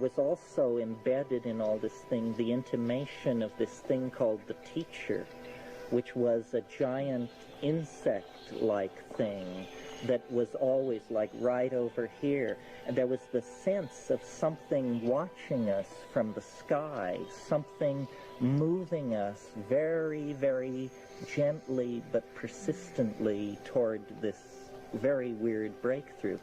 Was also embedded in all this thing the intimation of this thing called the teacher, which was a giant insect-like thing that was always like right over here. And there was the sense of something watching us from the sky, something moving us very, very gently but persistently toward this very weird breakthrough.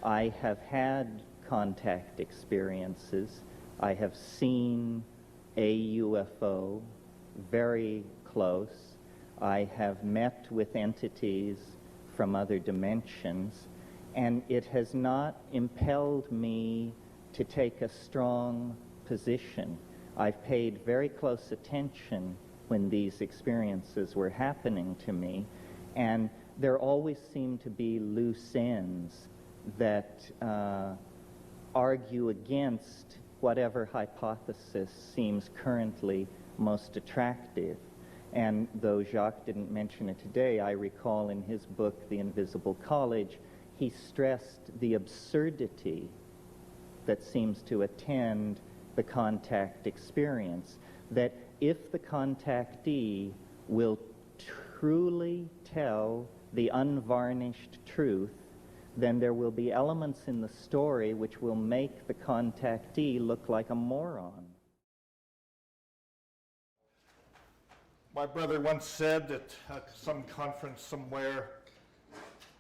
I have had contact experiences. I have seen a UFO very close. I have met with entities from other dimensions, and it has not impelled me to take a strong position. I've paid very close attention when these experiences were happening to me, and there always seemed to be loose ends that argue against whatever hypothesis seems currently most attractive. And though Jacques didn't mention it today, I recall in his book, The Invisible College, he stressed the absurdity that seems to attend the contact experience, that if the contactee will truly tell the unvarnished truth, then there will be elements in the story which will make the contactee look like a moron. My brother once said at some conference somewhere,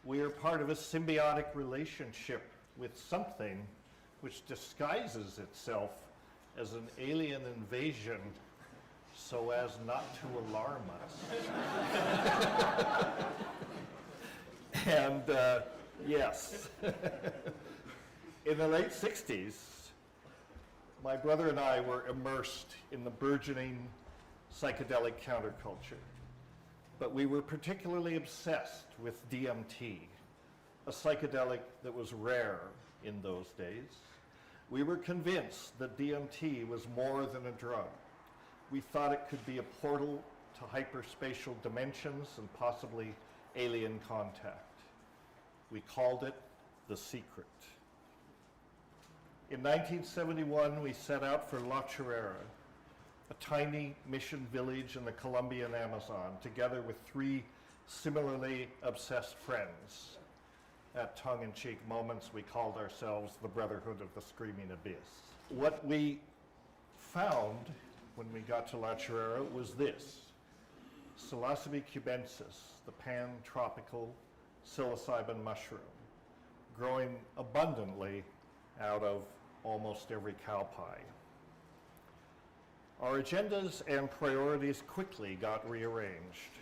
we are part of a symbiotic relationship with something which disguises itself as an alien invasion so as not to alarm us. And yes. In the late 60s, my brother and I were immersed in the burgeoning psychedelic counterculture. But we were particularly obsessed with DMT, a psychedelic that was rare in those days. We were convinced that DMT was more than a drug. We thought it could be a portal to hyperspatial dimensions and possibly alien contact. We called it The Secret. In 1971, we set out for La Chorrera, a tiny mission village in the Colombian Amazon, together with 3 similarly obsessed friends. At tongue-in-cheek moments, we called ourselves the Brotherhood of the Screaming Abyss. What we found when we got to La Chorrera was this: Psilocybe cubensis, the pan-tropical psilocybin mushroom, growing abundantly out of almost every cow pie. Our agendas and priorities quickly got rearranged.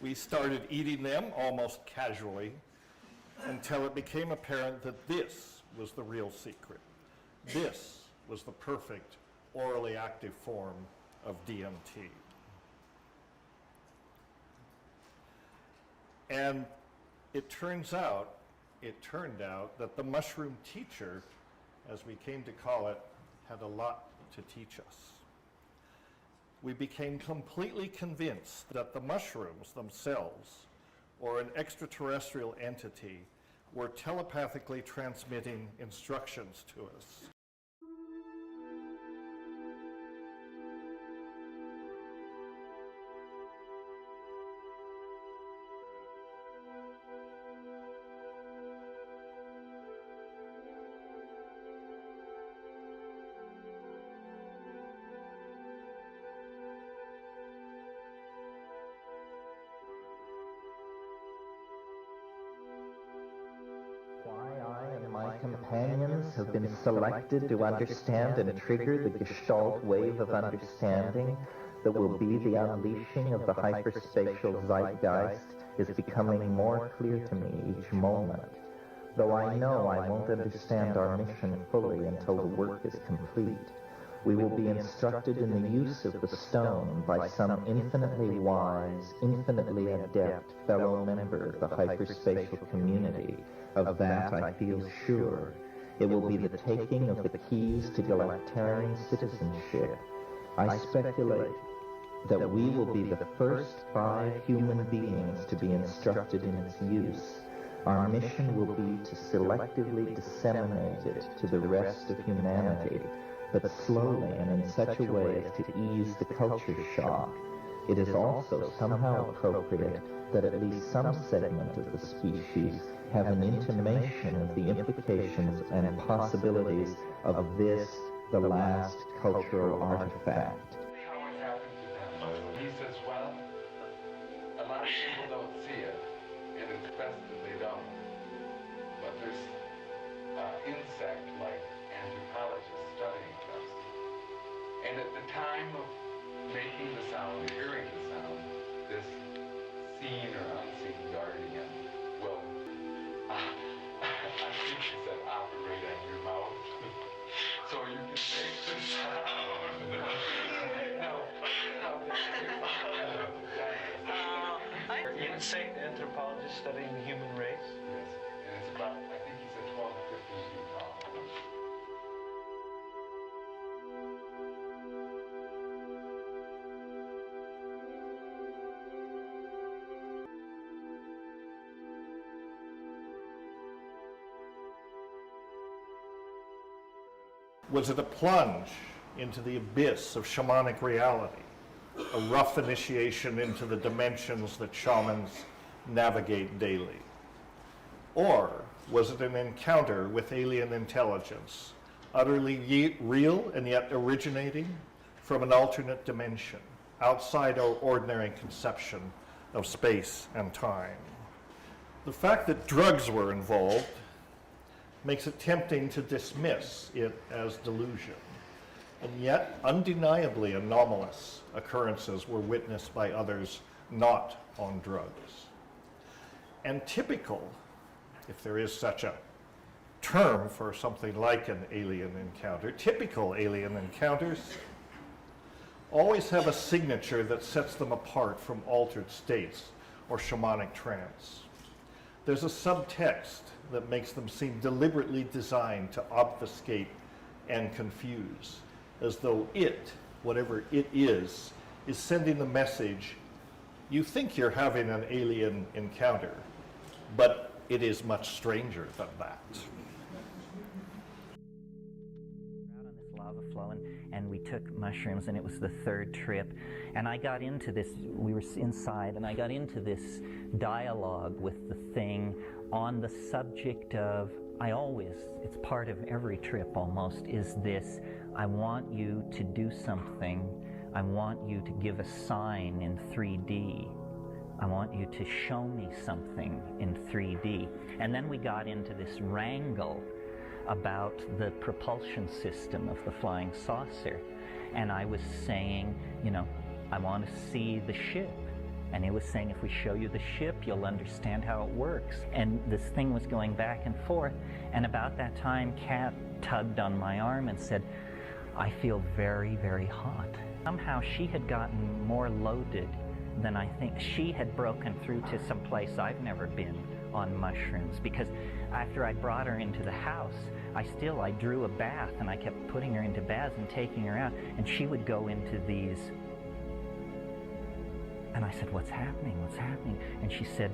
We started eating them almost casually until it became apparent that this was the real secret. This was the perfect orally active form of DMT. And it turned out that the mushroom teacher, as we came to call it, had a lot to teach us. We became completely convinced that the mushrooms themselves, or an extraterrestrial entity, were telepathically transmitting instructions to us. Companions have been selected to understand and trigger the Gestalt wave of understanding that will be the unleashing of the hyperspatial zeitgeist is becoming more clear to me each moment, though I know I won't understand our mission fully until the work is complete. We will be instructed in the use of the stone by some infinitely wise, infinitely adept fellow member of the hyperspatial community. Of that I feel sure. It will be the taking of the keys to galactarian citizenship. I speculate that we will be the first 5 human beings to be instructed in its use. Our mission will be to selectively disseminate it to the rest of humanity, but slowly and in such a way as to ease the culture shock. It is also somehow appropriate that at least some segment of the species have an intimation of the implications and possibilities of this, the last cultural artifact. How it happened to them. He says, well, a lot of people don't see it, and it's best that they don't. But there's insect-like anthropologists studying them. And at the time of making the sound, hearing the sound, this seen or unseen guardian will, I think he said, operate on your mouth. So you can make the sound. Insect anthropologist studying the human race? Yes, and it's about, I think he said 12 to 15 feet tall. Was it a plunge into the abyss of shamanic reality? A rough initiation into the dimensions that shamans navigate daily? Or was it an encounter with alien intelligence, utterly real and yet originating from an alternate dimension, outside our ordinary conception of space and time? The fact that drugs were involved makes it tempting to dismiss it as delusion. And yet, undeniably anomalous occurrences were witnessed by others not on drugs. And typical, if there is such a term for something like an alien encounter, typical alien encounters always have a signature that sets them apart from altered states or shamanic trance. There's a subtext that makes them seem deliberately designed to obfuscate and confuse, as though it, whatever it is sending the message, you think you're having an alien encounter, but it is much stranger than that. Out on this lava flow, and we took mushrooms, and it was the 3rd trip, and I got into this, we were inside, and I got into this dialogue with the thing on the subject of, it's part of every trip almost, is this, I want you to do something, I want you to give a sign in 3D, I want you to show me something in 3D. And then we got into this wrangle about the propulsion system of the flying saucer. And I was saying, I want to see the ship. And he was saying, if we show you the ship, you'll understand how it works. And this thing was going back and forth. And about that time, Kat tugged on my arm and said, I feel very, very hot. Somehow she had gotten more loaded than I think. She had broken through to some place I've never been on mushrooms, because after I brought her into the house, I drew a bath, and I kept putting her into baths and taking her out, and she would go into these. And I said, what's happening? What's happening? And she said,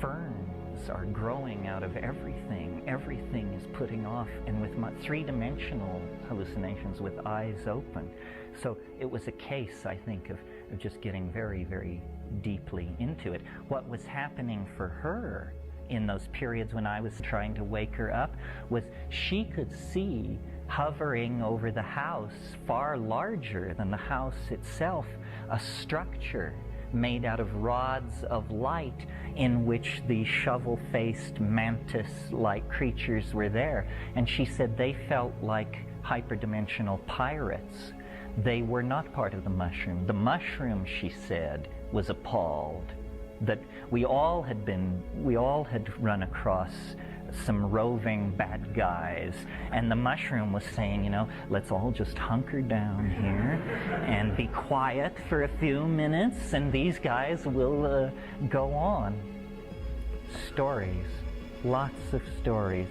ferns are growing out of everything. Everything is putting off. And with my 3-dimensional hallucinations with eyes open. So it was a case, I think, of just getting very, very deeply into it. What was happening for her in those periods when I was trying to wake her up was she could see hovering over the house, far larger than the house itself, a structure made out of rods of light in which the shovel-faced mantis-like creatures were there. And she said they felt like hyperdimensional pirates. They were not part of the mushroom. The mushroom, she said, was appalled that we all had run across some roving bad guys. And the mushroom was saying, you know, let's all just hunker down here and be quiet for a few minutes, and these guys will go on. Stories. Lots of stories.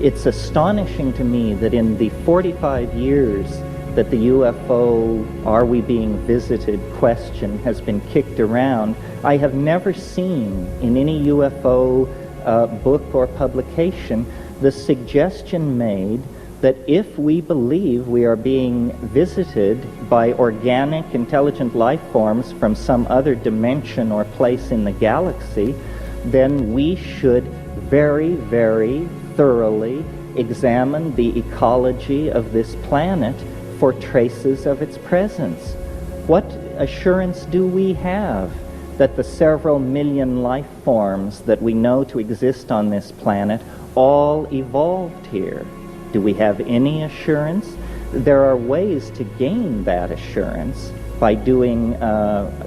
It's astonishing to me that in the 45 years that the UFO, are we being visited question has been kicked around, I have never seen in any UFO book or publication the suggestion made that if we believe we are being visited by organic, intelligent life forms from some other dimension or place in the galaxy, then we should very, very thoroughly examine the ecology of this planet for traces of its presence. What assurance do we have that the several million life forms that we know to exist on this planet all evolved here? Do we have any assurance? There are ways to gain that assurance by doing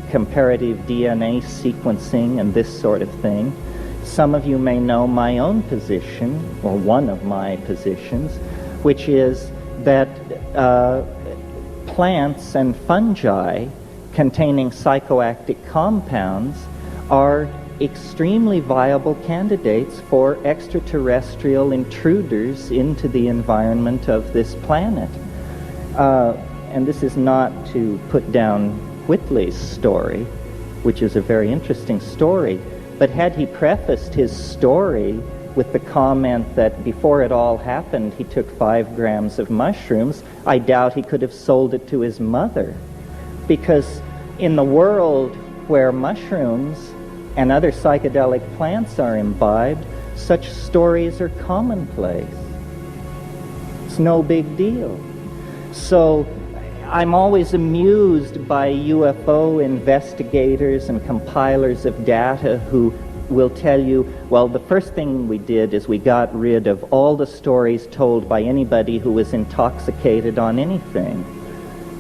comparative DNA sequencing and this sort of thing. Some of you may know my own position, or one of my positions, which is that plants and fungi containing psychoactive compounds are extremely viable candidates for extraterrestrial intruders into the environment of this planet. And this is not to put down Whitley's story, which is a very interesting story, but had he prefaced his story with the comment that before it all happened he took 5 grams of mushrooms, I doubt he could have sold it to his mother. Because in the world where mushrooms and other psychedelic plants are imbibed, such stories are commonplace. It's no big deal. So I'm always amused by UFO investigators and compilers of data who will tell you, well, the first thing we did is we got rid of all the stories told by anybody who was intoxicated on anything.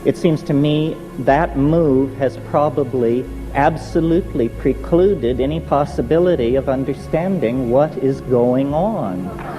It seems to me that move has probably absolutely precluded any possibility of understanding what is going on.